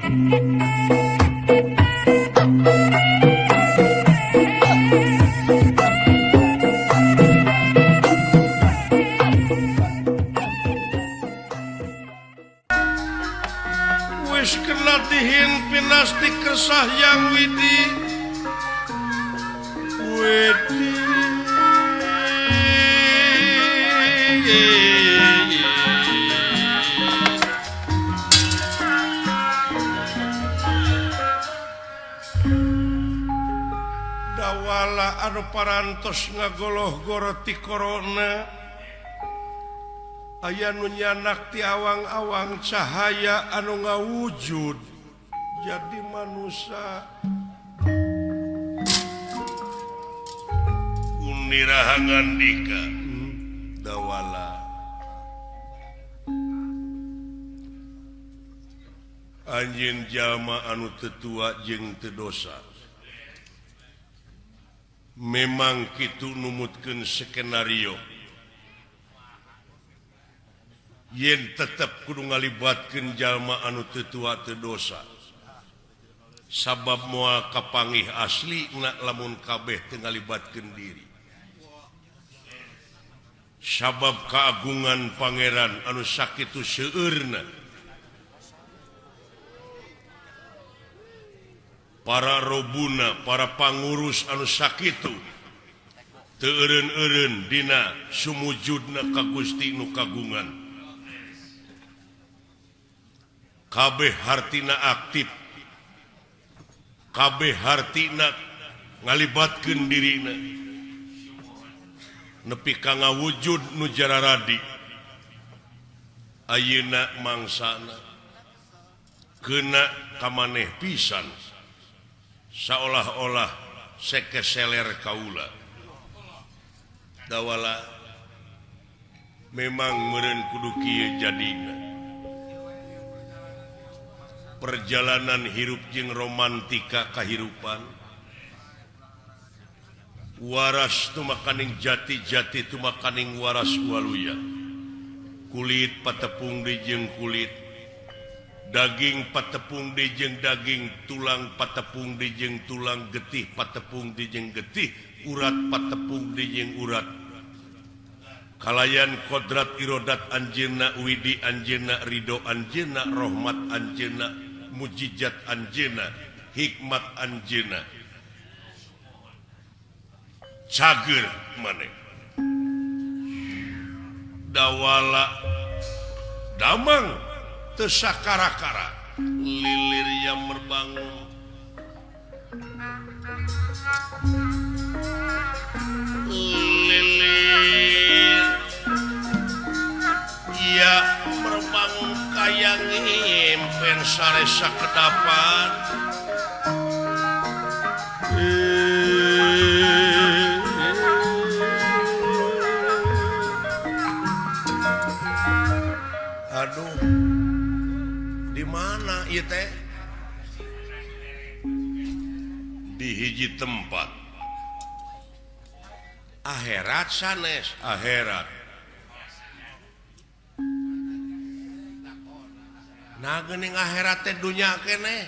Wis kena dihin pinasti kesah yang Widi dawala anu parantos ngagoloh-goro ti corona aya nu nyanak ti awang-awang cahaya anu ngawujud jadi manusia unirahangan dika dawala anjeun jalma anu tetua jeung teu dosa memang kitu numutkeun skenario yen tetep kudu ngalibatkeun jalma anu teu tua teu dosa sabab moal kapanggih asli lamun kabeh teu ngalibatkeun diri sabab keagungan pangeran anu sakitu seueurna para robuna para pangurus anu sakitu teu eureun-eureun dina sumujudna ka Gusti nu kagungan kabeh hartina aktif kabeh hartina ngalibatkeun dirina nepi ka ngawujud nu jararadi ayeuna mangsana keuna ka maneh pisan saolah-olah sekeseler kaula dawala memang meureun kudu kieu jadina perjalanan hirup jeung romantika kahirupan waras tu makaning jati-jati tu makaning waras waluya kulit patepung di jeung kulit daging patepung di jeung daging tulang patepung di jeung tulang getih patepung di jeung getih urat patepung di jeung urat kalayan kodrat irodat anjeunna widi anjeunna ridho anjeunna rahmat anjeunna mujizat anjeunna hikmat anjeunna cager maneh dawala damang teu sakara-kara lilir yang merbangun lilir ya merbangun kayang impen sare sakedapan aduh di mana ieu teh di hiji tempat akhirat sanes akhirat nah geuning akhirat teh dunya keneh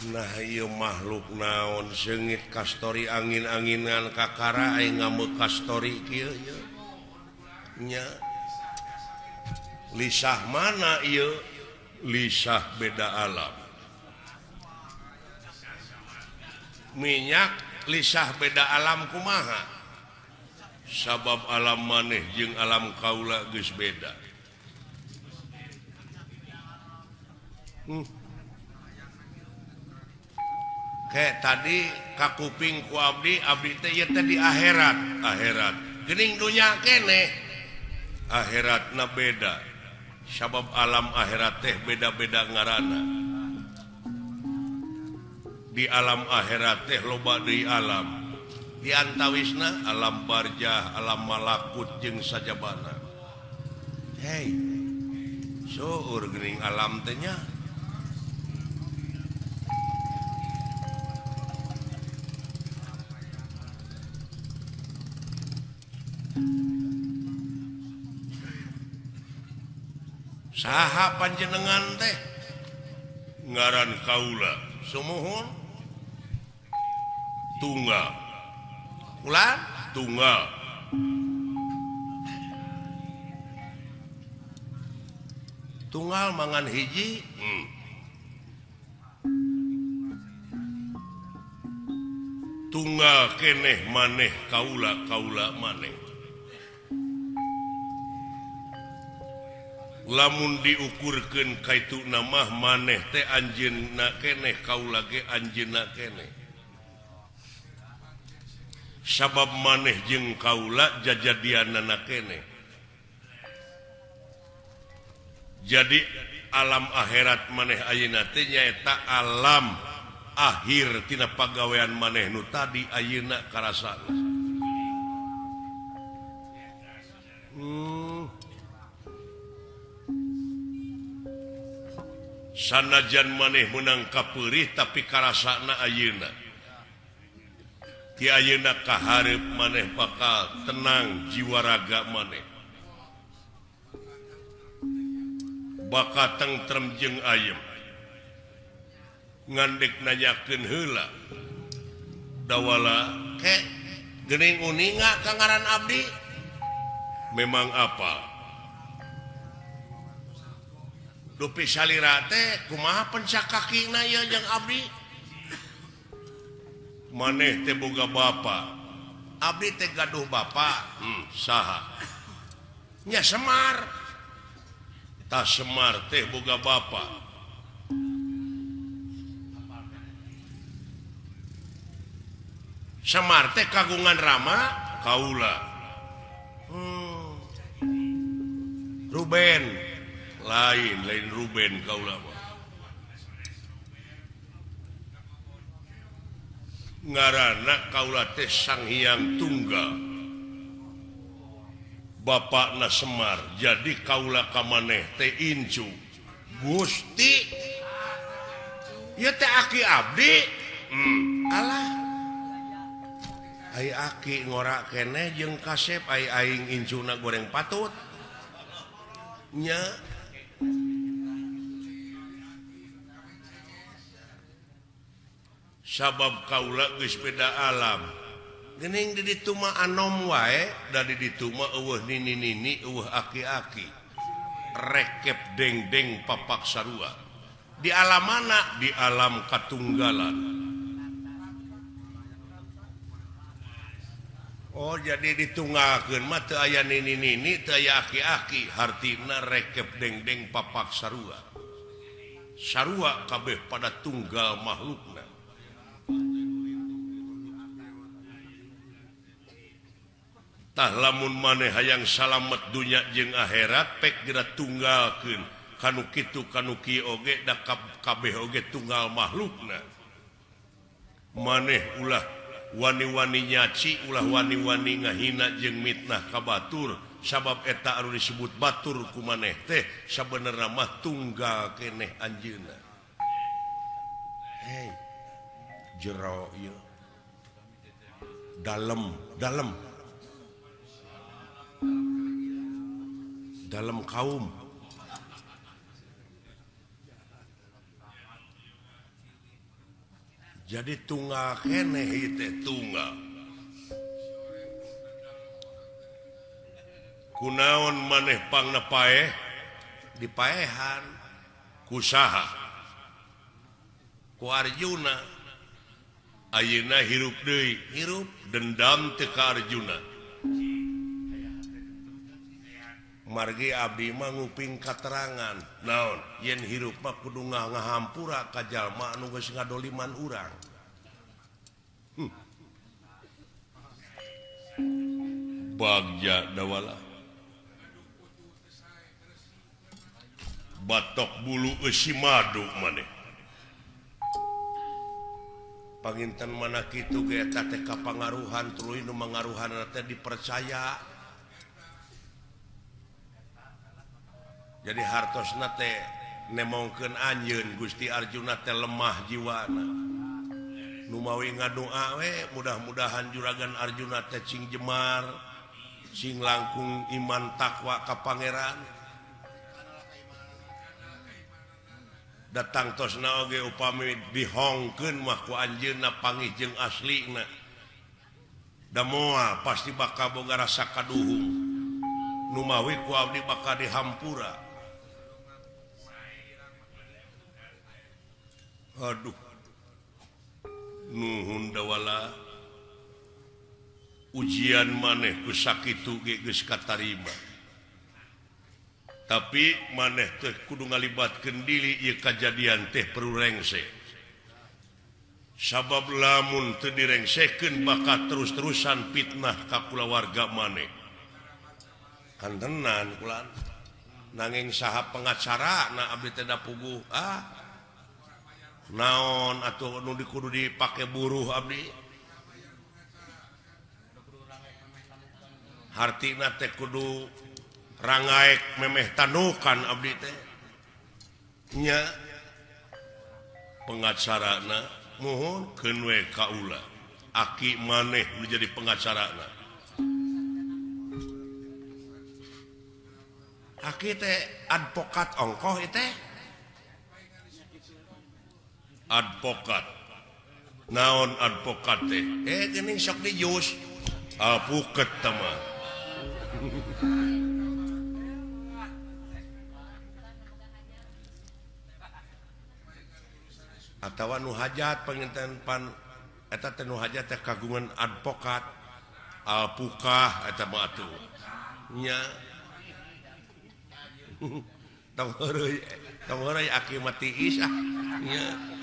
nah ieu makhluk naon seungit kastori angin-anginan kakara aya ngamuk kastori kieu nya lisah mana ieu lisah beda alam minyak lisah beda alam kumaha sabab alam maneh jeung alam kaula geus beda kayak tadi kakuping ku abdi teh ieu teh di akhirat geuning dunya keneh akhiratna beda sabab alam akhirat teh beda-beda ngaranna di alam akhirat teh loba deui alam di antawisna alam barzah alam malakut jeung sajabana hei seueur geuning alam teh nya saha panjenengan teh ngaran kaula sumuhun tunggal ulah tunggal tunggal mangan hiji tunggal keneh maneh kaula maneh lamun diukurkeun kaitu nama maneh teh anjeunna keneh kaula ge anjeunna keneh sabab maneh jeung kaula jajadianana keneh jadi alam akhirat maneh ayeuna teh nyaeta alam akhir tina pagawean maneh nu tadi ayeuna karasana sanajan maneh menang kapeurih tapi karasana ayeuna ti ayeuna kaharep maneh bakal tenang jiwa raga maneh bakal tentrem jeung ayem ngandek nanyakeun heula dawala ke geuning uninga kangaran abdi memang apa dupi salira teh kumaha pencakakina ya jeung abdi maneh teh boga bapa abdi teh gaduh bapa saha nya Semar tah Semar teh boga bapa Semar teh kagungan Rama kaula Ruben lain Ruben kaula ngaranna kaula teh Sang Hyang Tunggal bapakna Semar jadi kaula ka maneh teh incu Gusti ieu teh aki abdi alah ai aki ngorak keneh jeung kasep ai aing incuna goreng patut nya sabab kaula geus beda alam geuning di ditu mah anom wae da di ditu mah eueuh nini-nini eueuh aki-aki rekep deng-deng papak sarua di alam mana di alam katunggalan oh jadi ditunggalkeun mah teu aya nini-nini teu aya aki-aki hartina rekep deng-deng papak sarua sarua kabeh pada tunggal makhlukna tah lamun maneh hayang salamet dunya jeung akhirat pek geura tunggalkeun kanu kitu kanu kieu oge da kabeh oge tunggal makhlukna maneh ulah wani-wani nyaci ulah wani-wani ngahina jeung mitnah ka batur sabab eta anu disebut batur ku maneh teh sabenerna mah tunggal keneh anjeunna hei jero ieu dalem kaum jadi tunggal keneh ieu teh tunggal kunaon maneh pangna paeh dipaehan kusaha ku Arjuna ayeuna hirup deui hirup dendam teu ka Arjuna margi abdi mah nguping katerangan naon yen hirup mah kudu ngahampura ka jalma anu geus ngadoliman urang bagja dawala batok bulu eusi madu maneh panginten mana kitu ge eta teh kapangaruhan tuluy nu mangaruhanna teh dipercaya jadi hartosna teh nemongkeun anjeun Gusti Arjuna teh lemah jiwana nu mawi ngadoa we mudah-mudahan juragan Arjuna teh cing jemar cing langkung iman takwa ka pangeran datang tosna oge upami dihongkeun mah ku anjeunna panggih jeung aslina da moal pasti bakal boga rasa kaduhung nu mawi ku abdi bakal dihampura. Aduh nuhun dawala ujian maneh ku sakitu ge geus katarima tapi maneh teh kudu ngalibatkeun diri ieu kajadian teh perlu rengse sabab lamun teu direngsekeun bakal terus-terusan fitnah ka kulawarga maneh kan tenan kulan nanging saha pengacara na abdi teh da puguh naon atuh nu kudu dipake buruh abdi hartina teh kudu rangaek memeh tanukan abdi teh nya pengacarana mohon keun we kaula aki maneh nu jadi pengacarana aki teh advokat ongkoh teh advokat naon advokat teh geuning sok dijus apuket tama atawa nu hajat penginten pan eta teh nu hajat teh kagungan advokat alpukah eta mah atuh nya tong heureuy aki mati is nya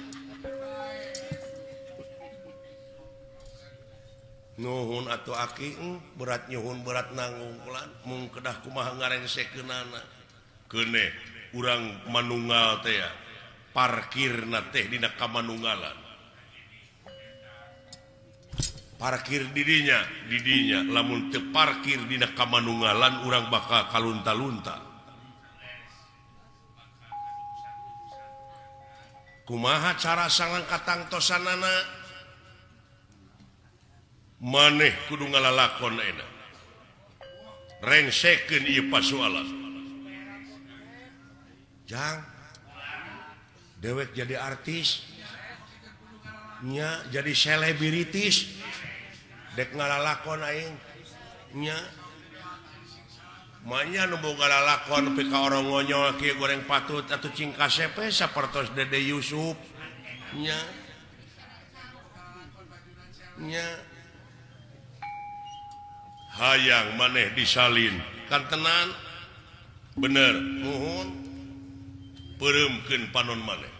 nuhun atuh aki berat nyuhun berat nanggung kulan mung kedah kumaha ngarengsekeunana keuneh urang manunggal teh ya parkirna teh dina kamanunggalan parkir didinya lamun teu parkir dina kamanunggalan urang bakal kalunta-lunta kumaha cara sangangkatangtosanana maneh kudu ngalalakon ayeuna rengsekeun ieu pasoalan jang dewek jadi artis nya jadi selebritis dek ngalalakon aing nya manya nu boga lalakon nepi ka orang ngonyol kieu goreng patut atuh cing kasepe sapertos Dede Yusuf nya hayang maneh disalin kan tenan bener nuhun peureumkeun panon maneh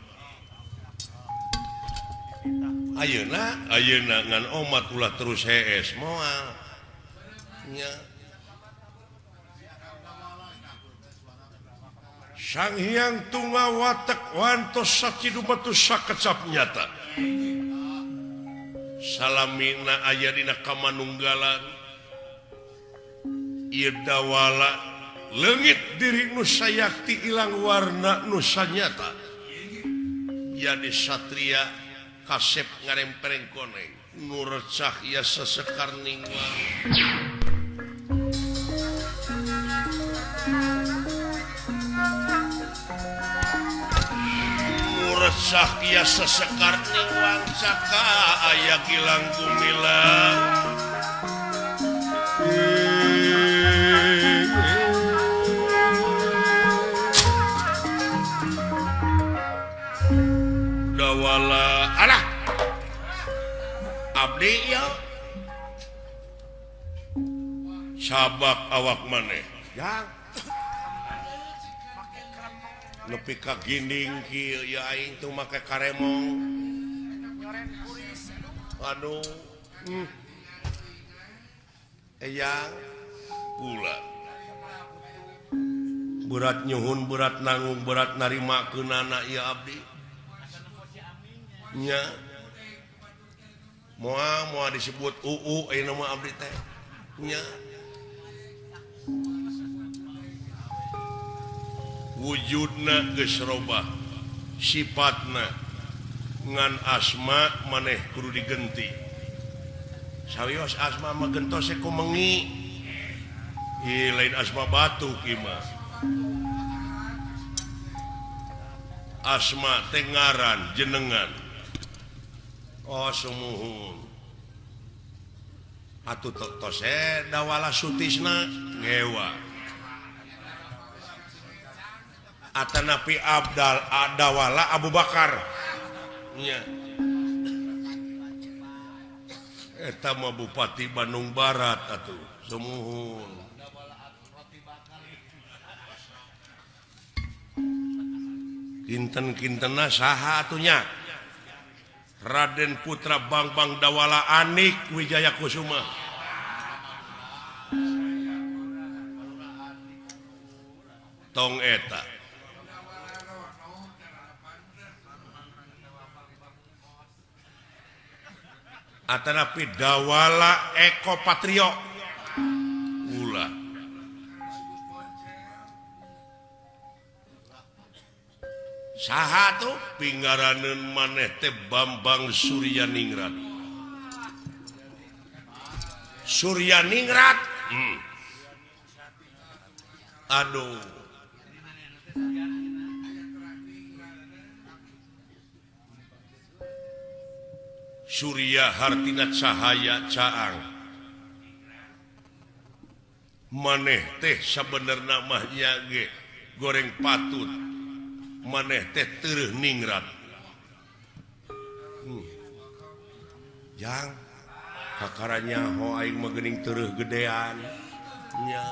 ayeuna ngan omat ulah terus hees moal nya Sang Hyang Tunggal Watak wantos sakidu batu sakecap nyata salamina aya dina kamanunggalan ieu dawala leungit diri nu sayakti ilang warna nu sanyata jadi satria kasep ngarempereng koneng nu recah ya sesekar ningwang nu recah ya sesekar ningwang caka aya gilang gumilang dawala alah abdi ya sabak awak maneh ya nepi ka ginding kieu ya aing teu make karemong aduh eyang pula berat nyuhun berat nanggung berat narima keunana ieu abdi nya moal disebut ayeuna mah abdi teh nya wujudna geus robah sifatna ngan asma maneh kudu digenti sawios asma mah gentose ku mengi lain asma batu kieu mah asma tengaran jenengan semuhun atuh tos dawala sutisna ngewa atanapi Abdal dawala Abu Bakar nya eta mah Bupati Bandung Barat atuh semuhun kinten-kintena saha atunya Raden Putra Bambang Dawala Anik Wijaya Kusuma tong eta atanapi Dawala Eko Patrio ulah saha tuh pinggaraneun maneh teh Bambang Suryaningrat aduh Surya Hartina Cahaya Caang maneh teh sabenerna mah nya ge goreng patut maneh teh teureun ningrat jang kakaranya ho aing mah geuning teureun gedean nya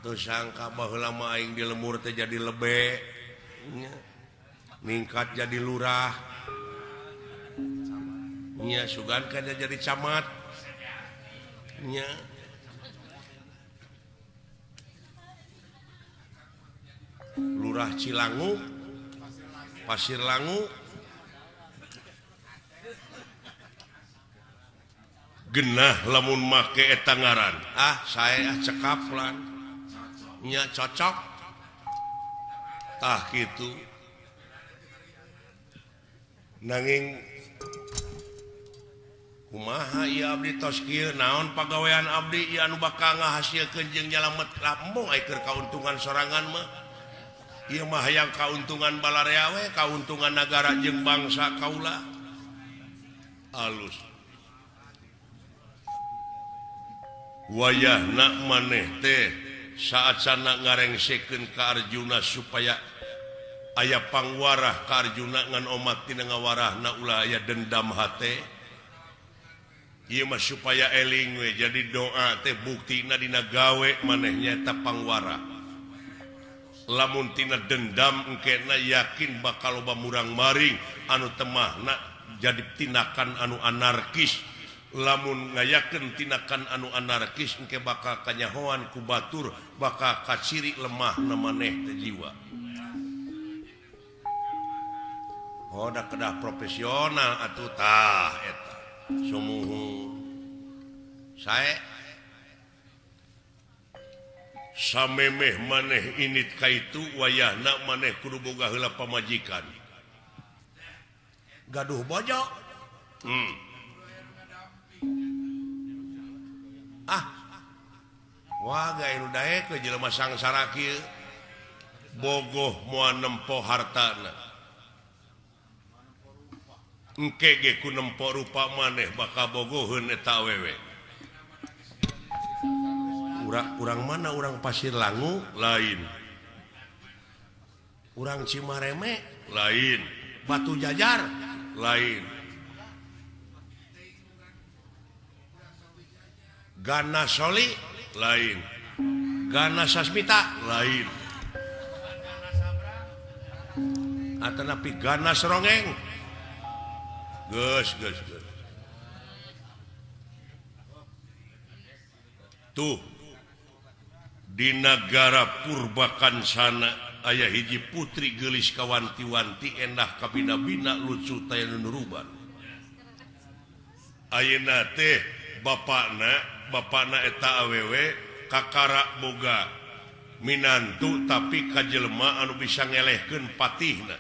teu sangka baheula mah aing di lemur teh jadi lebe nya ningkat jadi lurah nya sugan kan jadi camat nya Lurah Cilangu Pasir Langu genah lamun make eta ngaran saya cekap lan nya cocok tah kitu nanging kumaha ieu abdi tos kieu naon pagawean abdi ieu anu bakal ngahasilkeun jeung nyalamet lambung aya keur kauntungan sorangan mah ieu mah hayang kauntungan balarea we kauntungan nagara jeung bangsa kaula alus wayahna maneh teh saat sana ngarengsekeun ka Arjuna supaya aya pangwarah ka Arjuna ngan omat tina ngawarahna ulah aya dendam hate ieu mah supaya eling we jadi doa teh buktina dina gawe manehnya eta pangwarah lamun tina dendam engkena yakin bakal loba murang maring anu temahna jadi tindakan anu anarkis lamun ngayakeun tindakan anu anarkis engke bakal kanyahoan ku batur bakal kaciri lemahna maneh teh jiwa da kedah profesional atuh tah eta sumuhun sae samemeh maneh init kaitu wayahna maneh kudu boga heula pamajikan gaduh bojo wah gaya nu daek ke jelema sangsara kieu bogoh moal nempo hartana engke ge ku nempo rupa maneh bakal bogoheun eta awewe urang mana urang Pasir Langu lain urang Cimareme lain Batu Jajar lain Gana Soli lain Gana Sasmita lain atanapi Gana Serongeng geus tuh di negara Purbakan sana aya hiji putri geulis kawanti-wanti endah kabina-bina lucu taya nuruban ayeuna teh bapakna eta awewe kakara boga minantu tapi kajelema anu bisa ngelehkeun patihna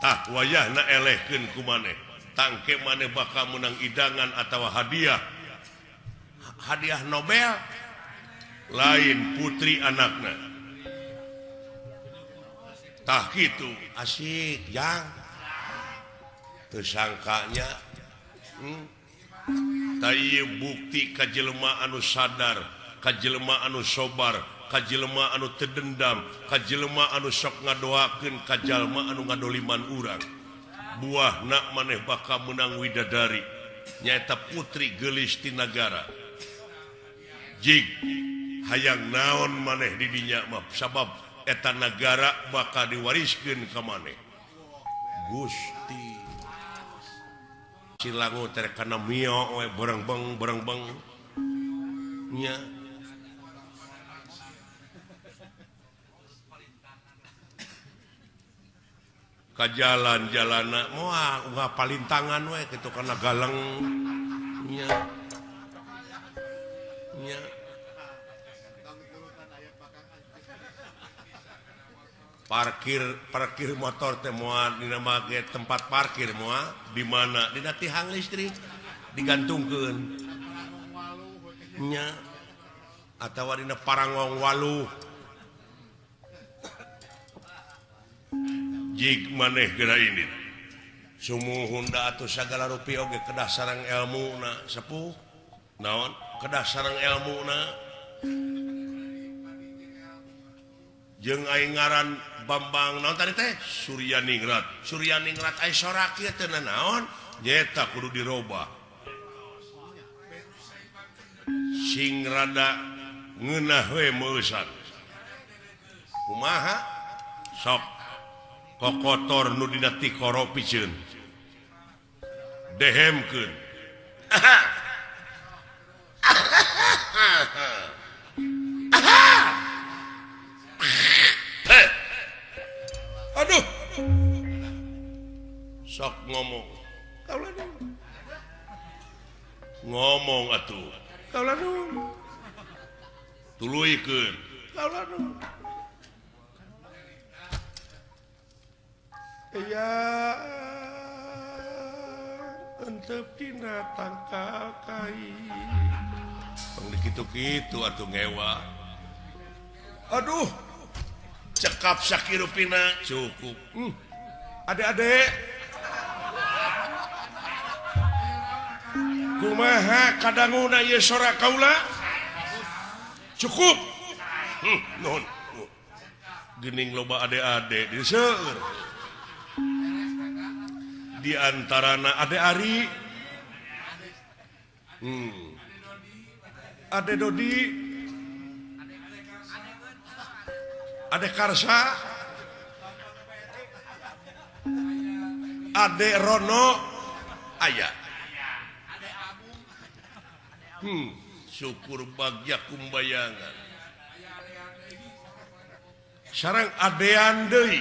tah wayahna elehkeun ku maneh tangke maneh bakal menang idangan atawa hadiah Nobel lain putri anaknya tah gitu asik yang tersangkanya bukti kajelma anu sadar kajelma anu sobar kajelma anu terdendam kajelma anu sok ngadoakeun kajalma anu ngadoliman urang buah nak maneh bakal menang widadari nyaeta putri gelis ti nagara jig hayang naon maneh di dinya mah sabab eta nagara bakal diwariskeun ka maneh Gusti Cilangu tere kana mio we bereng-beng nya ka jalan-jalana moal palintangan we kitu kana galeng nya parkir motor teh moal dina make tempat parkir moal di mana dina tihang listrik digantungkeun nya atawa dina parangong waluh jig maneh geura ini sumuhunda atuh sagala rupiah oge kedah sareng ilmuna sepuh naon kedah sareng ilmuna jeung aing ngaran Bambang naon tadi teh Suryaningrat aya sorak ieu teh naon nyeta kudu dirobah sing rada ngeunah we meusan kumaha sok kokotor nu dina ti koropikeun dehemkeun aduh sok ngomong kaulah ngomong atuh kaulah tuluikeun kaulah ya entep dina tangkal kai pang dikitu-kitu atuh ngewa aduh cekap sakirupina cukup adek-adek kumaha kadanguna ieu sorak kaula cukup nuhun geuning loba adek-adek di seueur di antarana Ade Ari Ade Dodi Ade Karsa Ade Rono aya syukur bagja kumbayangan sareng adean deui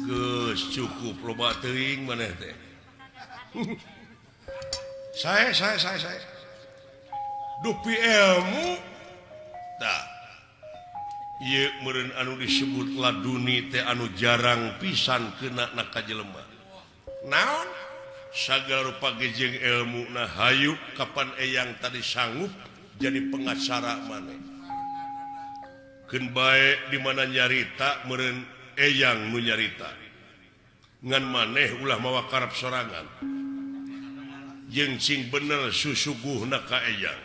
geus cukup loba teuing maneh teh saya dupi ilmu tah ieu meureun anu disebut laduni teh anu jarang pisan keuna na ka jelema naon sagala rupa gejeng ilmu na hayu kapan eyang tadi sanggup jadi pengacara maneh keun bae di mana nyarita meureun eyang nu nyarita ngan maneh ulah mawa karep sorangan jeung sing bener susuguhna ka eyang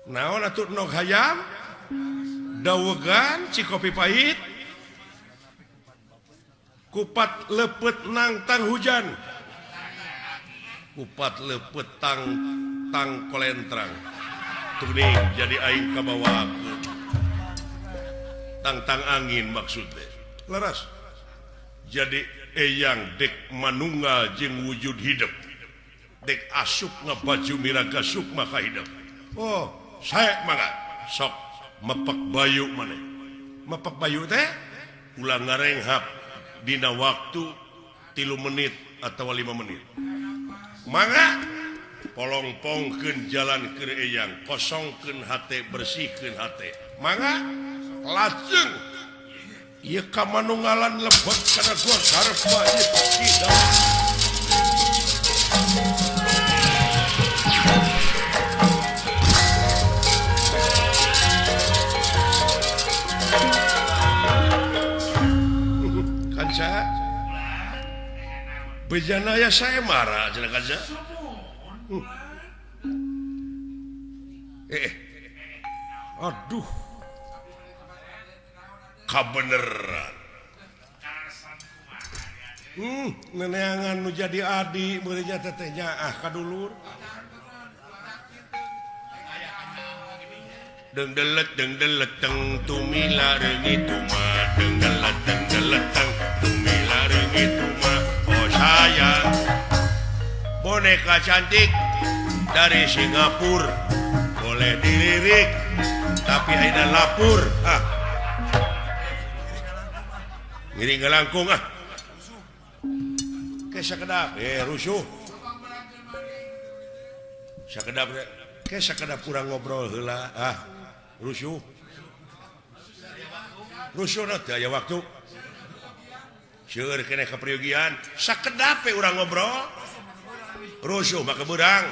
naon atuh nog hayam dawegan cikopi pahit kupat lepet nang tang hujan kupat lepet tang kolentrang tuning jadi aing kabawakeun tang angin maksudnya leras jadi eyang dek manunggal jeung wujud hidup dek asup ngabaju miraga sukma ka hidup oh saya mangga sok mepek bayu maneh mepek bayu teh ulah ngarenghap dina waktu 3 menit atau 5 menit mangga polong-pongkeun jalan keur eyang kosongkeun hate bersihkeun hate mangga lajeng ieu kamanunggalan lebet kana gua sarpa ieu tidak bejanaya saya marah aduh kabeneran neneangan nu jadi adik berinya tetehnya kadulur deng delet teng tumila reungi tuma deng delet teng tumila reungi tuma oh sayang boneka cantik dari Singapura boleh dilirik tapi aida lapur ngiring ngelangkung sakedap rusuh sakedap kurang ngobrol heula rusuh aya waktu seueur keneh kapriyogian sakedap urang ngobrol rusuh maka beurang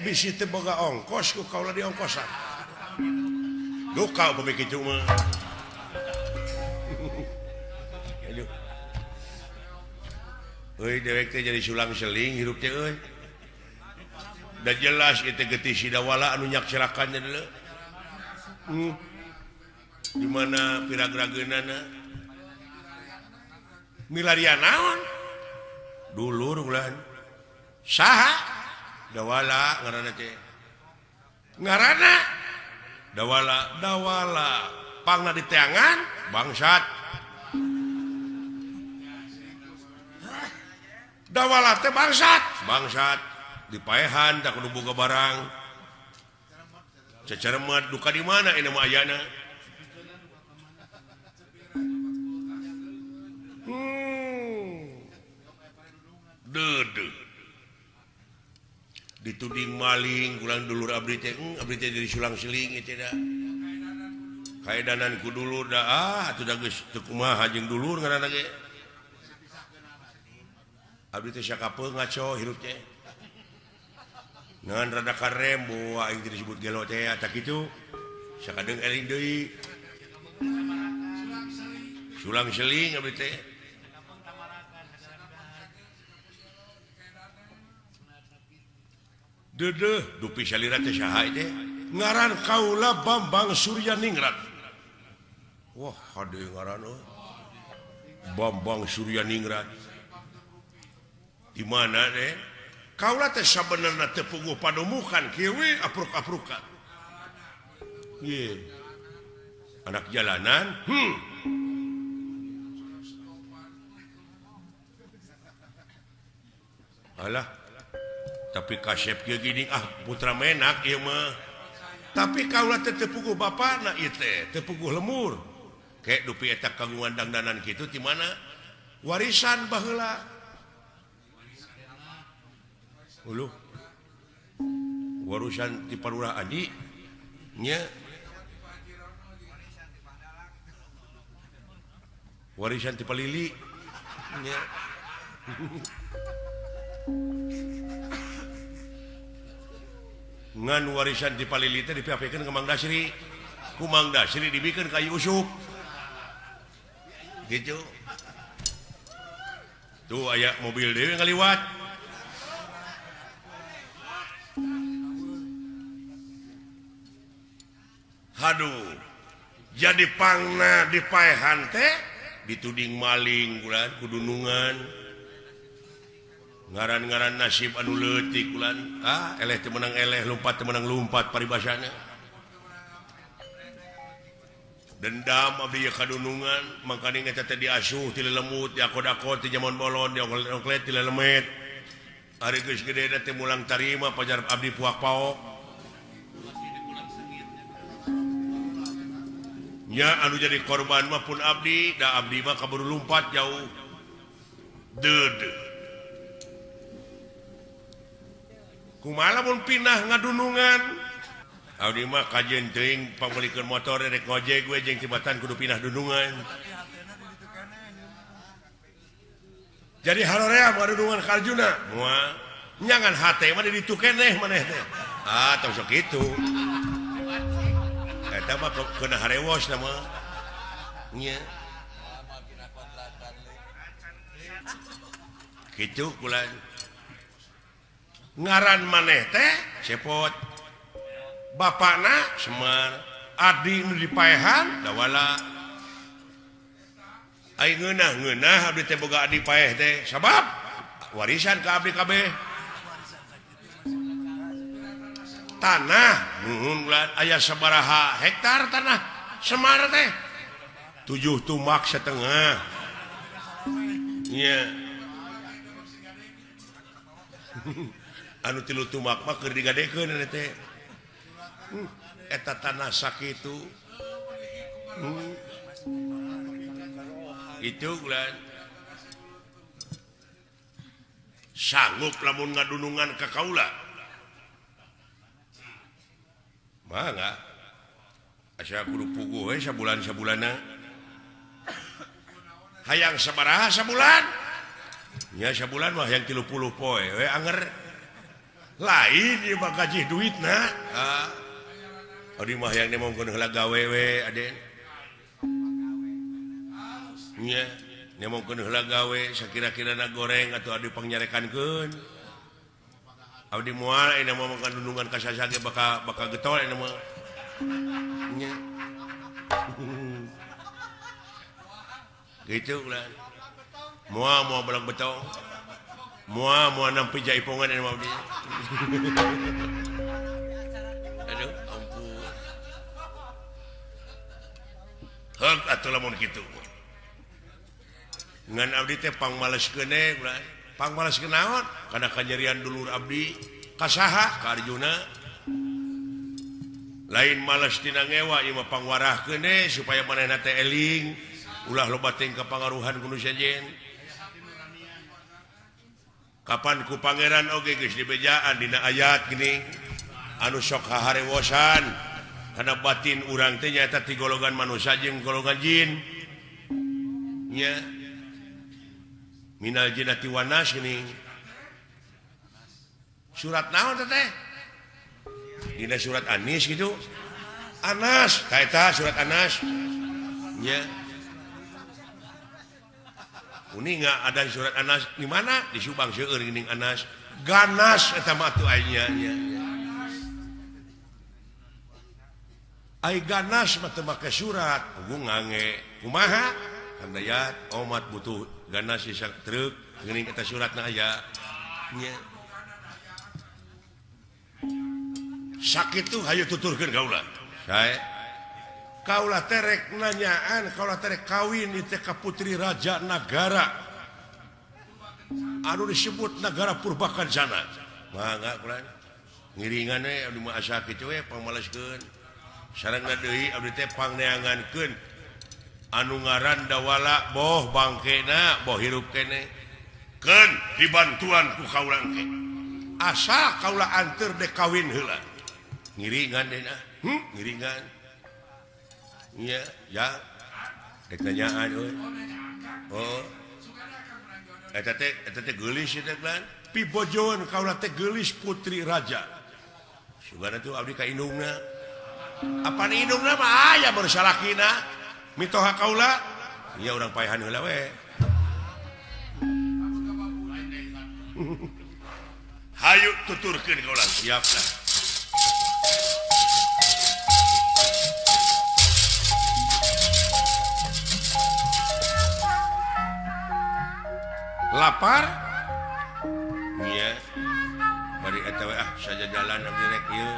bisi teu boga ongkos ku kaula diongkosan duka pamik kitu mah dewek teh jadi sulang seling hirup teh da jelas itu getih si dawala anu nyak celakannya dulu di mana pirag-rageunana milarian naon dulur ulah saha dawala ngaranna dawala pangna di teangan bangsat dawala teh bangsat dipaehan tak kudu boga barang cacaremet duka di mana ini mah ayana dede dituding maling ulang dulur abdi teh jadi sulang seling teh da kaedanan ku dulur da atuh da geus teu kumaha jeung dulur ngaranna ge abdi teh sakapeung ngaco hirup teh ngan rada karem boa aing disebut gelo teh eta kitu sakadeung eling deui sulang seling abdi teh dedeh dupi salira teh saha teh ngaran kaula Bambang Suryaningrat wah hade ngaran Bambang Suryaningrat di mana deh kaula teh sabenerna teu puguh padumukan kieu we apruk-aprukan anak jalanan alah tapi kasep kieu gini putra menak ieu mah tapi kaula teh teu puguh bapana ieu teh teu puguh lemur kayak dupi eta kagungan dangdanan kitu di mana warisan baheula uluh warisan ti Parurah Adi nya warisan ti Palili nya ngan warisan di Palili teh dipiapikeun ka Mang Dasri ku Mang Dasri dibikeun ka Yusuf gitu tuh aya mobil dewe ngaliwat haduh jadi pangna dipaehan teh dituding maling kulan kudunungan ngaran-ngaran nasib anu leutik kulan eleh teu meunang eleh lumpat teu meunang lumpat paribasana dendam abdi kadunungan makana eta teh diasuh ti lelemut diakod-akod ti zaman bolon diongklet ti lelemet ari geus gede teh mulang tarima pajar abdi puak paok nya anu jadi korban mah pun abdi da abdi mah kaburu lumpat jauh dede kumaha mun pindah ngadunungan abdi mah kajen teuing pamulikeun motor rek ngojek we jeung tibatan kudu pindah dunungan jadi harorea ngadunungan ka Arjuna moal nyangan hate mah di ditu keneh maneh teh tong sok kitu eta mah kena harewos nama nya gitu ngaran maneh teh cepot bapakna Semar Adi nu dipaehan dawala aing ngeunah abdi teh boga adi paeh teh sabab warisan ka abdi kabeh tanah aya sabaraha hektar tanah Semar teh 7 tumak setengah nya anu 3 tumak mah keur digadekeun teh eta tanah sakitu itu ulah sanggup lamun ngadunungan ka kaula mangga asa kudu puguh we sabulan-sabulana hayang sabaraha sabulan nya sabulan mah hayang 30 poe we anger lain ieu mah gaji duitna adi mah hayang nemongkeun heula gawe we aden nya nemongkeun heula gawe sakira-kirana goreng atuh adi pangnyarekankeun abdi moal ina mah makan dundungan ka sasage bakal getol ina mah nya gitu ulah moal balak betong moal nampi jaipongan ina mah abdi aduh ampun heuk atuh lamun kitu ngan abdi teh pangmaleskeun ulah pangmaleskeun naon kana kanyerian dulur abdi ka saha ka Arjuna lain males tina ngewa ieu mah pangwarahkeun supaya manehna teh eling ulah loba teh kapangaruhan kudu sajen kapan ku pangeran oge geus dibejaan dina ayat gini anu sok haharewosan kana batin urang teh nyaeta ti golongan manusia jeung golongan jin nya minal jinnati wan nas geuning surat naon teh dina surat Anis gitu Anas ta eta surat Anas nya uninga ada surat Anas di mana di Subang seueur geuning Anas ganas eta mah atuh aya nya ai ganas mah teu make surat gua ngange kumaha handayat omat butuh ganas sak truk geuning eta suratna aya nya sakitu hayu tuturkeun kaula sae kaula terek nanyaan kaula terek kawin di teh ka putri raja nagara anu disebut negara Purbakancana mangga kulan ngiringan we abdi mah asa kitu we pangmaleskeun sareng deui abdi teh pangneangankeun anu ngaran dawala boh bangkena boh hirup kene keun dibantuan ku kaula engke asa kaula anteur de kawin heula ngiringan deuna ngiringan iya ya dek nanyaan euy oh eta teh geulis eta kan pibojoan kaula teh geulis putri raja sugana tuh abdi ka indungna apa indungna mah aya baru salakina mitoha kaula iya urang paehan heula we hayu tuturkeun kaula siap lah lapar iya bari eta we saja jalan abdi rek ieu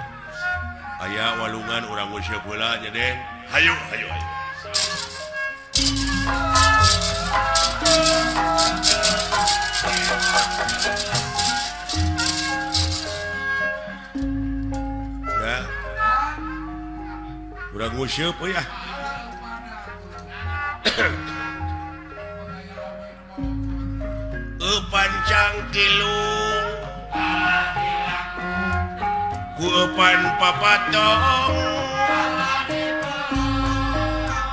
aya walungan urang geus heula nya Den hayu ya urang geus euy pancang kilung kuepan papatong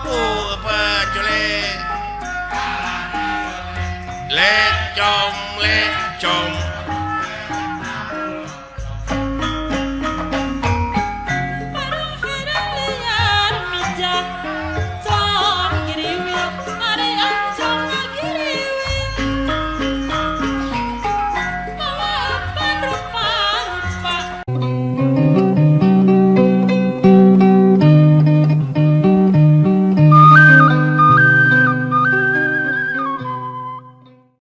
kuepan colek lecom